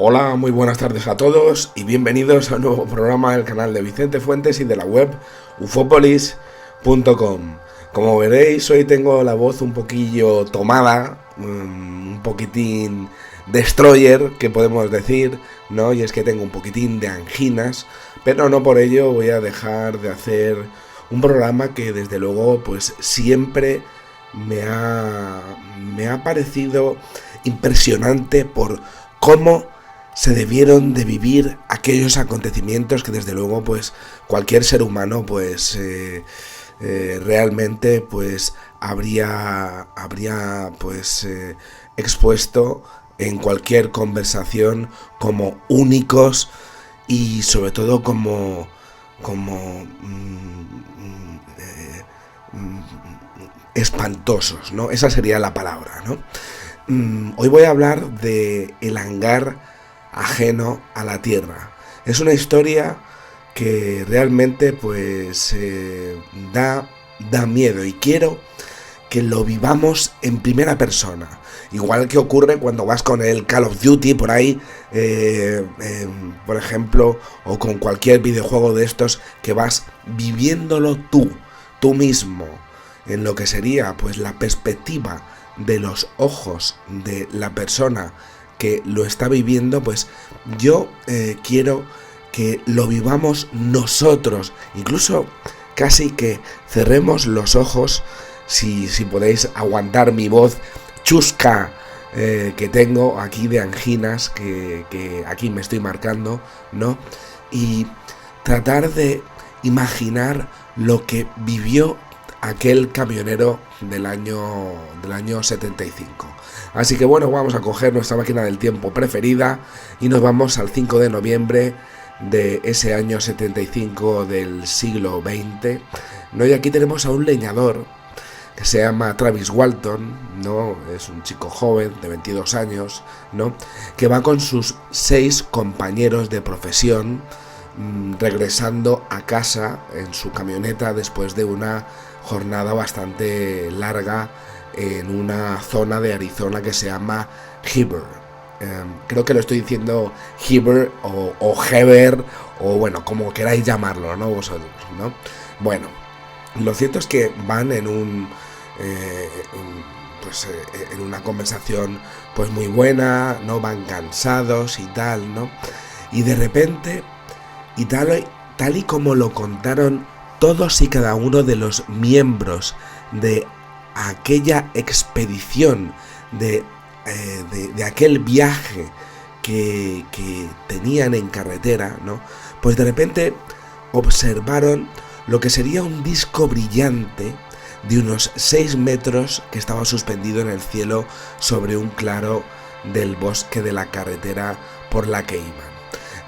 Hola, muy buenas tardes a todos y bienvenidos a un nuevo programa del canal de Vicente Fuentes y de la web ufopolis.com. Como veréis, hoy tengo la voz un poquillo tomada, un poquitín destroyer, que podemos decir, ¿no? Y es que tengo un poquitín de anginas, pero no por ello voy a dejar de hacer un programa que desde luego pues siempre me ha parecido impresionante por cómo se debieron de vivir aquellos acontecimientos que desde luego pues cualquier ser humano pues realmente pues habría pues expuesto en cualquier conversación como únicos y sobre todo como espantosos, ¿no? Esa sería la palabra, ¿no? Hoy voy a hablar de el hangar ajeno a la Tierra. Es una historia que realmente pues da miedo y quiero que lo vivamos en primera persona. Igual que ocurre cuando vas con el Call of Duty por ahí, por ejemplo, o con cualquier videojuego de estos, que vas viviéndolo tú mismo, en lo que sería pues la perspectiva de los ojos de la persona que lo está viviendo. Pues yo quiero que lo vivamos nosotros, incluso casi que cerremos los ojos, si podéis aguantar mi voz chusca que tengo aquí de anginas, que aquí me estoy marcando, ¿no? Y tratar de imaginar lo que vivió aquel camionero del año 75. Así que bueno, vamos a coger nuestra máquina del tiempo preferida y nos vamos al 5 de noviembre de ese año 75 del siglo XX, ¿no? Y aquí tenemos a un leñador que se llama Travis Walton, ¿no? Es un chico joven de 22 años, ¿no? Que va con sus 6 compañeros de profesión regresando a casa en su camioneta después de una jornada bastante larga en una zona de Arizona que se llama Heber. Creo que lo estoy diciendo Heber o Heber, o bueno, como queráis llamarlo, ¿no? Vosotros, ¿no? Bueno, lo cierto es que van en una conversación pues muy buena, ¿no? Van cansados y tal, ¿no? Y de repente, y tal y como lo contaron todos y cada uno de los miembros de aquella expedición, de aquel viaje que tenían en carretera, ¿no? Pues de repente observaron lo que sería un disco brillante de unos 6 metros que estaba suspendido en el cielo sobre un claro del bosque de la carretera por la que iban.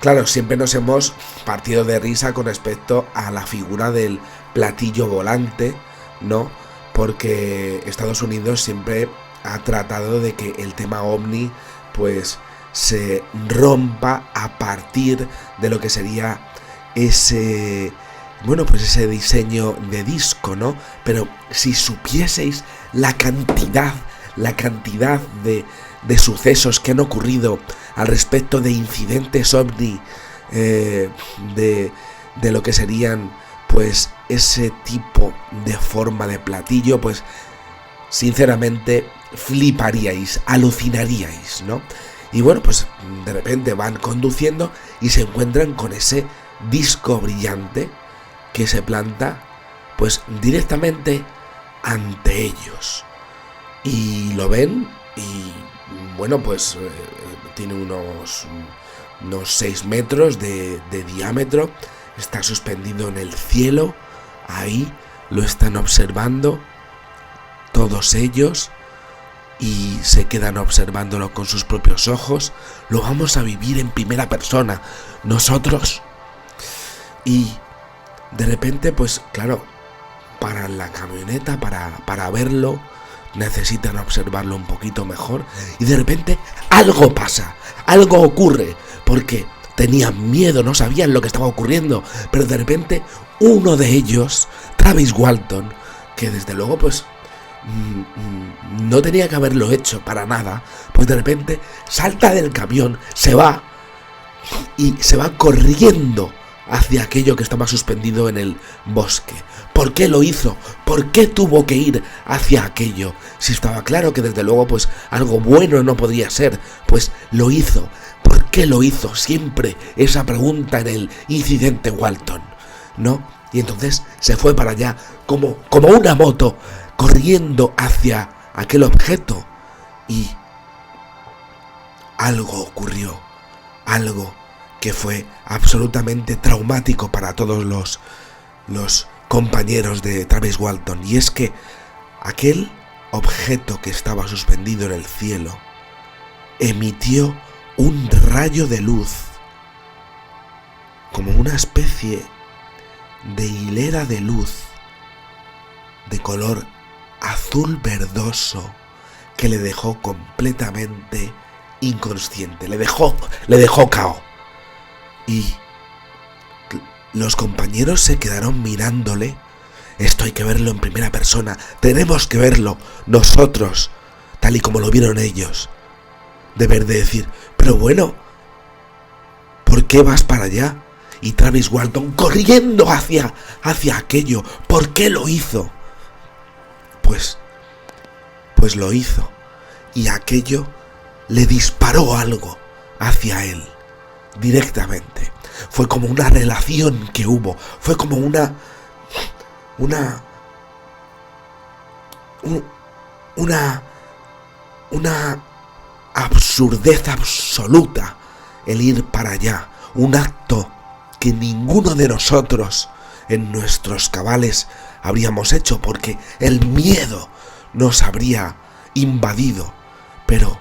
Claro, siempre nos hemos partido de risa con respecto a la figura del platillo volante, ¿no? Porque Estados Unidos siempre ha tratado de que el tema ovni pues se rompa a partir de lo que sería ese diseño de disco, ¿no? Pero si supieseis la cantidad de sucesos que han ocurrido al respecto de incidentes ovni, de lo que serían pues ese tipo de forma de platillo, pues sinceramente fliparíais, alucinaríais, ¿no? Y bueno, pues de repente van conduciendo y se encuentran con ese disco brillante que se planta pues directamente ante ellos. Y lo ven y bueno, pues tiene unos 6 metros de diámetro, está suspendido en el cielo, ahí lo están observando todos ellos y se quedan observándolo con sus propios ojos. Lo vamos a vivir en primera persona nosotros. Y de repente pues claro, paran la camioneta para verlo, necesitan observarlo un poquito mejor y de repente algo pasa, algo ocurre, porque tenían miedo, no sabían lo que estaba ocurriendo, pero de repente uno de ellos, Travis Walton, que desde luego pues no tenía que haberlo hecho para nada, pues de repente salta del camión, se va corriendo hacia aquello que estaba suspendido en el bosque. ¿Por qué lo hizo? ¿Por qué tuvo que ir hacia aquello? Si estaba claro que desde luego pues algo bueno no podría ser, pues lo hizo. ¿Por qué lo hizo? Siempre esa pregunta en el incidente Walton, ¿no? Y entonces se fue para allá como una moto, corriendo hacia aquel objeto, y algo ocurrió, algo que fue absolutamente traumático para todos los compañeros de Travis Walton, y es que aquel objeto que estaba suspendido en el cielo emitió un rayo de luz, como una especie de hilera de luz de color azul verdoso que le dejó completamente inconsciente, le dejó cao. Y los compañeros se quedaron mirándole. Esto hay que verlo en primera persona, tenemos que verlo nosotros, tal y como lo vieron ellos. Deber de decir, pero bueno, ¿por qué vas para allá? Y Travis Walton corriendo hacia aquello, ¿por qué lo hizo? Pues lo hizo, y aquello le disparó algo hacia él, directamente. Fue como una relación que hubo, fue como una absurdez absoluta el ir para allá, un acto que ninguno de nosotros en nuestros cabales habríamos hecho, porque el miedo nos habría invadido, pero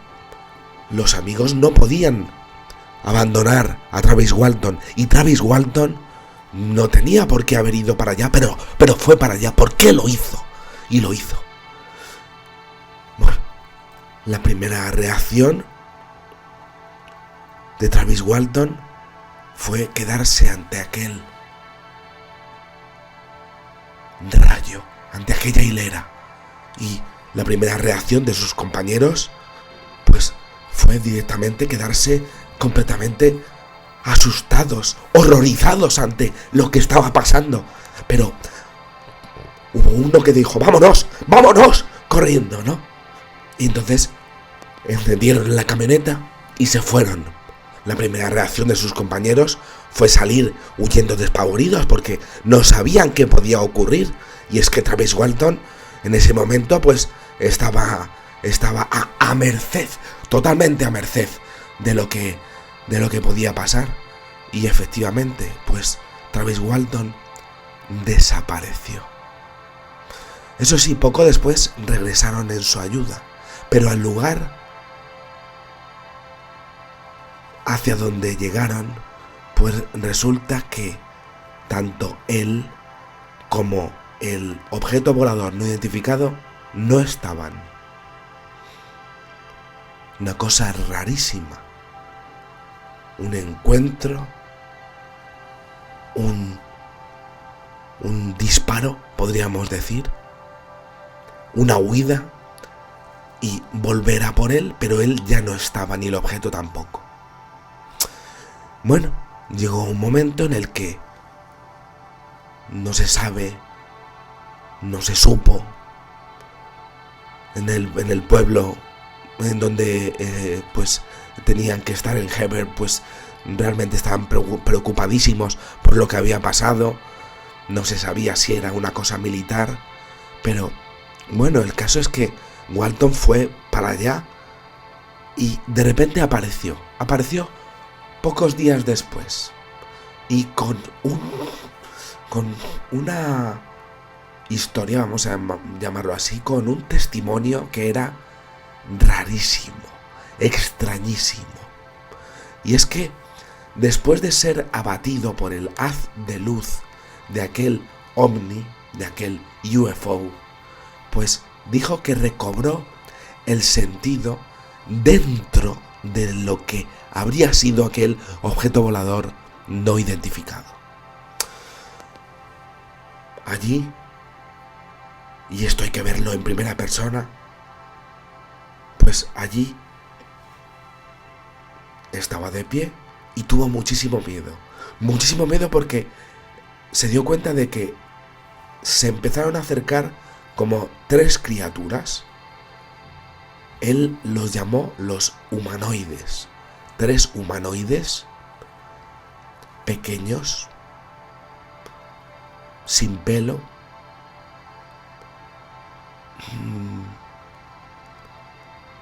los amigos no podían abandonar a Travis Walton, y Travis Walton no tenía por qué haber ido para allá, pero fue para allá. ¿Por qué lo hizo? Y lo hizo. Bueno, la primera reacción de Travis Walton fue quedarse ante aquel rayo, ante aquella hilera, y la primera reacción de sus compañeros pues fue directamente quedarse completamente asustados, horrorizados ante lo que estaba pasando. Pero hubo uno que dijo, vámonos, corriendo, ¿no? Y entonces encendieron la camioneta y se fueron. La primera reacción de sus compañeros fue salir huyendo despavoridos, porque no sabían qué podía ocurrir. Y es que Travis Walton en ese momento pues estaba a merced, totalmente a merced de lo que podía pasar. Y efectivamente pues Travis Walton desapareció. Eso sí, poco después regresaron en su ayuda, pero al lugar hacia donde llegaron, pues resulta que tanto él como el objeto volador no identificado no estaban. Una cosa rarísima. Un encuentro, un disparo, podríamos decir, una huida y volver a por él, pero él ya no estaba, ni el objeto tampoco. Bueno, llegó un momento en el que no se sabe, no se supo, en el pueblo en donde pues tenían que estar, en Heber, pues realmente estaban preocupadísimos por lo que había pasado. No se sabía si era una cosa militar, pero bueno, el caso es que Walton fue para allá y de repente apareció pocos días después, y con una historia, vamos a llamarlo así, con un testimonio que era rarísimo, extrañísimo. Y es que después de ser abatido por el haz de luz de aquel ovni, de aquel UFO, pues dijo que recobró el sentido dentro de lo que habría sido aquel objeto volador no identificado. Allí, y esto hay que verlo en primera persona, pues allí estaba de pie y tuvo muchísimo miedo porque se dio cuenta de que se empezaron a acercar como 3 criaturas. Él los llamó los humanoides. 3 humanoides pequeños, sin pelo,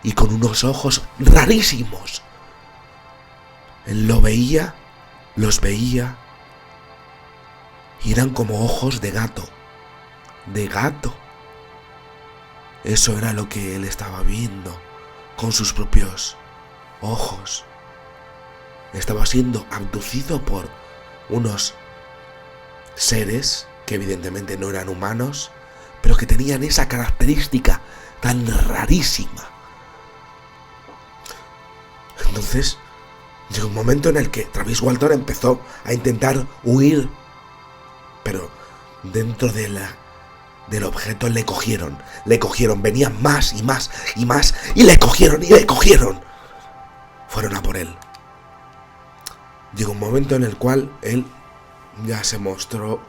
y con unos ojos rarísimos. Él los veía, y eran como ojos de gato. Eso era lo que él estaba viendo con sus propios ojos. Estaba siendo abducido por unos seres que evidentemente no eran humanos, pero que tenían esa característica tan rarísima. Entonces, llegó un momento en el que Travis Walton empezó a intentar huir, pero dentro del objeto le cogieron, venían más y más y más, y le cogieron. Fueron a por él. Llegó un momento en el cual él ya se mostró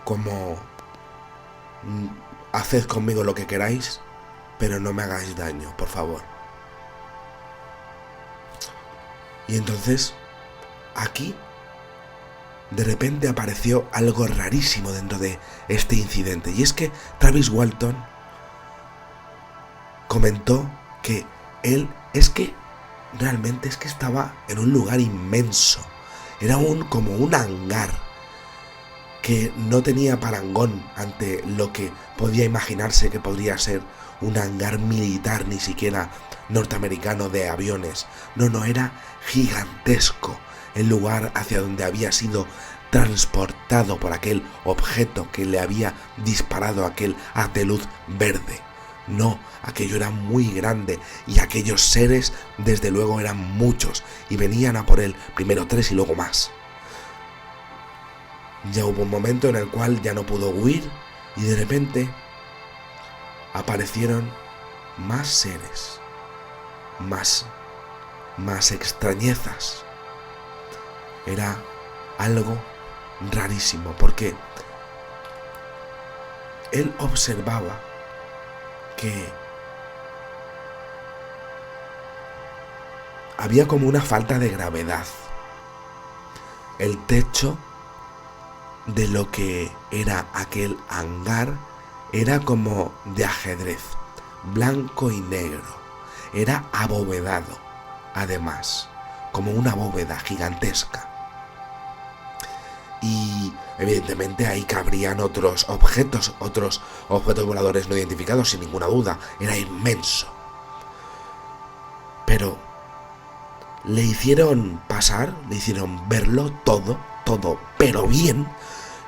como: haced conmigo lo que queráis, pero no me hagáis daño, por favor. Y entonces, aquí, de repente apareció algo rarísimo dentro de este incidente. Y es que Travis Walton comentó que él realmente estaba en un lugar inmenso. Era como un hangar que no tenía parangón ante lo que podía imaginarse que podría ser un hangar militar, ni siquiera norteamericano de aviones. No, era gigantesco el lugar hacia donde había sido transportado por aquel objeto que le había disparado aquel haz de luz verde. No, aquello era muy grande y aquellos seres desde luego eran muchos y venían a por él, primero 3 y luego más. Ya hubo un momento en el cual ya no pudo huir y de repente aparecieron más seres, más extrañezas. Era algo rarísimo porque él observaba que había como una falta de gravedad. El techo de lo que era aquel hangar era como de ajedrez, blanco y negro. Era abovedado, además, como una bóveda gigantesca. Y evidentemente ahí cabrían otros objetos voladores no identificados, sin ninguna duda. Era inmenso. Pero le hicieron verlo todo, pero bien.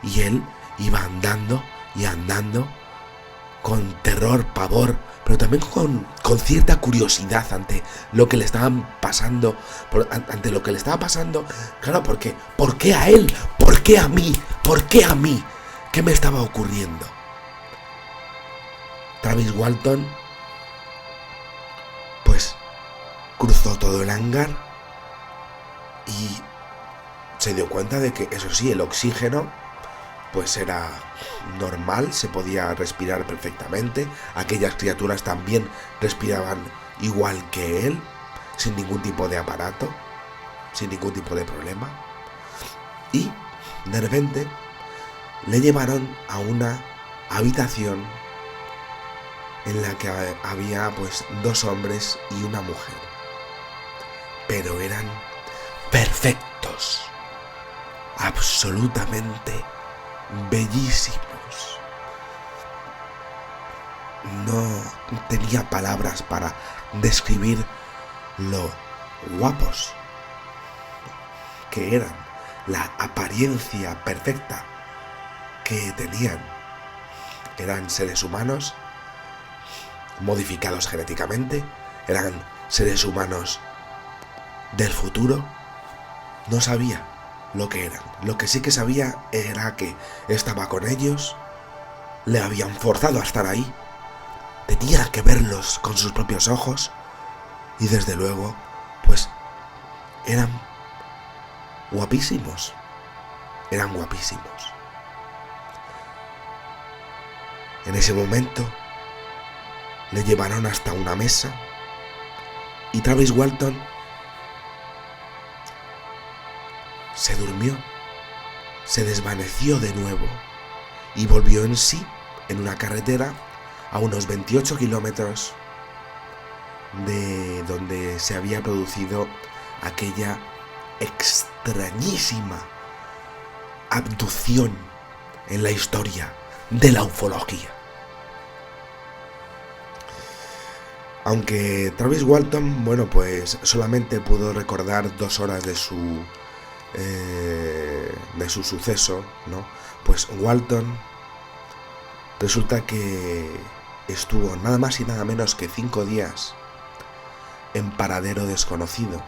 Y él iba andando con terror, pavor, pero también con cierta curiosidad ante lo que le estaban pasando, ante lo que le estaba pasando. Claro, porque ¿por qué a él? ¿Por qué a mí? ¿Por qué a mí? ¿Qué me estaba ocurriendo? Travis Walton pues cruzó todo el hangar y se dio cuenta de que, eso sí, el oxígeno pues era normal, se podía respirar perfectamente. Aquellas criaturas también respiraban igual que él, sin ningún tipo de aparato, sin ningún tipo de problema. Y de repente le llevaron a una habitación en la que había pues 2 hombres y una mujer, pero eran perfectos, absolutamente bellísimos. No tenía palabras para describir lo guapos que eran, la apariencia perfecta que tenían. Eran seres humanos modificados genéticamente, eran seres humanos del futuro. No sabía lo que eran. Lo que sí que sabía era que estaba con ellos le habían forzado a estar ahí. Tenía que verlos con sus propios ojos y desde luego, pues, eran guapísimos. Eran guapísimos. En ese momento le llevaron hasta una mesa y Travis Walton se durmió, se desvaneció de nuevo y volvió en sí en una carretera a unos 28 kilómetros de donde se había producido aquella extrañísima abducción en la historia de la ufología. Aunque Travis Walton, bueno, pues solamente pudo recordar 2 horas de su suceso, ¿no? Pues Walton resulta que estuvo nada más y nada menos que 5 días en paradero desconocido,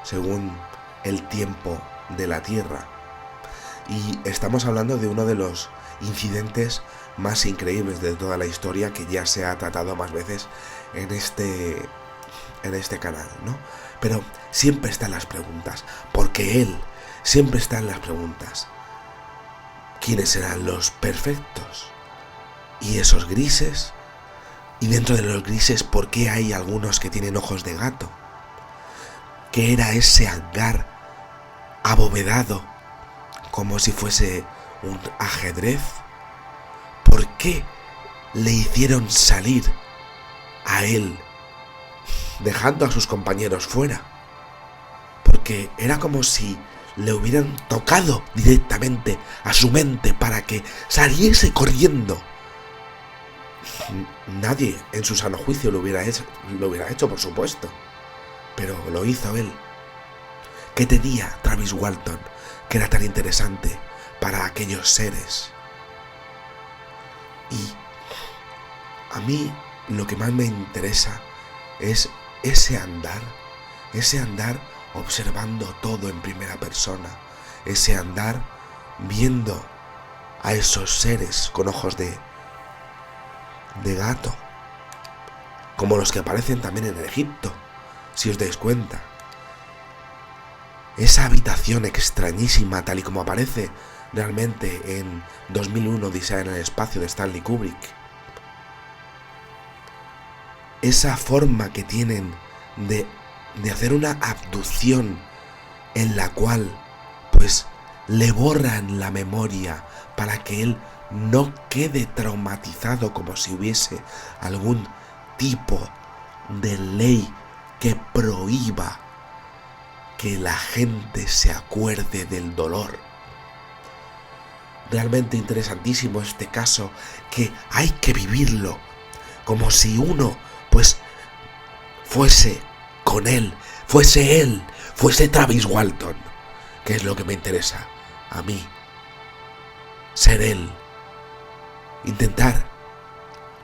según el tiempo de la Tierra. Y estamos hablando de uno de los incidentes más increíbles de toda la historia, que ya se ha tratado más veces en este canal, ¿no? Pero siempre están las preguntas, porque él siempre está en las preguntas. ¿Quiénes serán los perfectos? Y esos grises, y dentro de los grises, ¿por qué hay algunos que tienen ojos de gato? ¿Qué era ese hangar abovedado como si fuese un ajedrez? ¿Por qué le hicieron salir a él dejando a sus compañeros fuera? Porque era como si le hubieran tocado directamente a su mente para que saliese corriendo. Nadie en su sano juicio lo hubiera hecho, por supuesto, pero lo hizo él. ¿Qué tenía Travis Walton que era tan interesante para aquellos seres? Y a mí lo que más me interesa es ese andar observando todo en primera persona, ese andar viendo a esos seres con ojos de gato, como los que aparecen también en Egipto, si os dais cuenta. Esa habitación extrañísima, tal y como aparece realmente en 2001 Odisea en el espacio de Stanley Kubrick. Esa forma que tienen de hacer una abducción en la cual pues le borran la memoria para que él no quede traumatizado, como si hubiese algún tipo de ley que prohíba que la gente se acuerde del dolor. Realmente interesantísimo este caso, que hay que vivirlo como si uno pues fuese con él, fuese Travis Walton, que es lo que me interesa a mí, ser él, intentar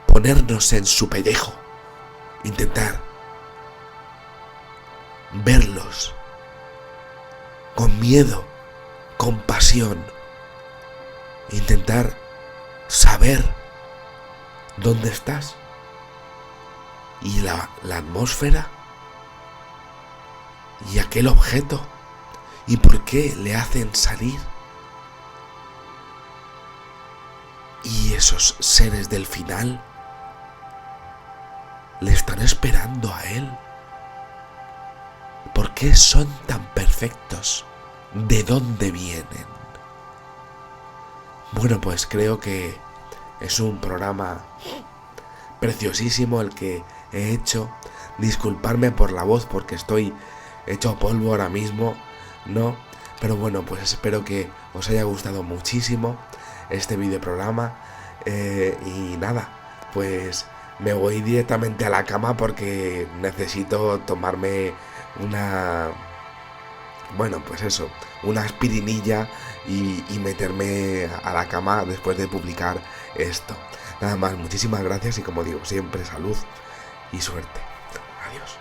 ponernos en su pellejo, intentar verlos con miedo, con pasión, intentar saber dónde estás y la atmósfera y aquel objeto y por qué le hacen salir. Y esos seres del final le están esperando a él. ¿Por qué son tan perfectos? ¿De dónde vienen? Bueno, pues creo que es un programa preciosísimo el que he hecho. Disculparme por la voz porque estoy hecho polvo ahora mismo, ¿no? Pero bueno, pues espero que os haya gustado muchísimo este videoprograma. Y nada, pues me voy directamente a la cama porque necesito tomarme una aspirinilla y meterme a la cama después de publicar esto. Nada más, muchísimas gracias y como digo, siempre salud y suerte. Adiós.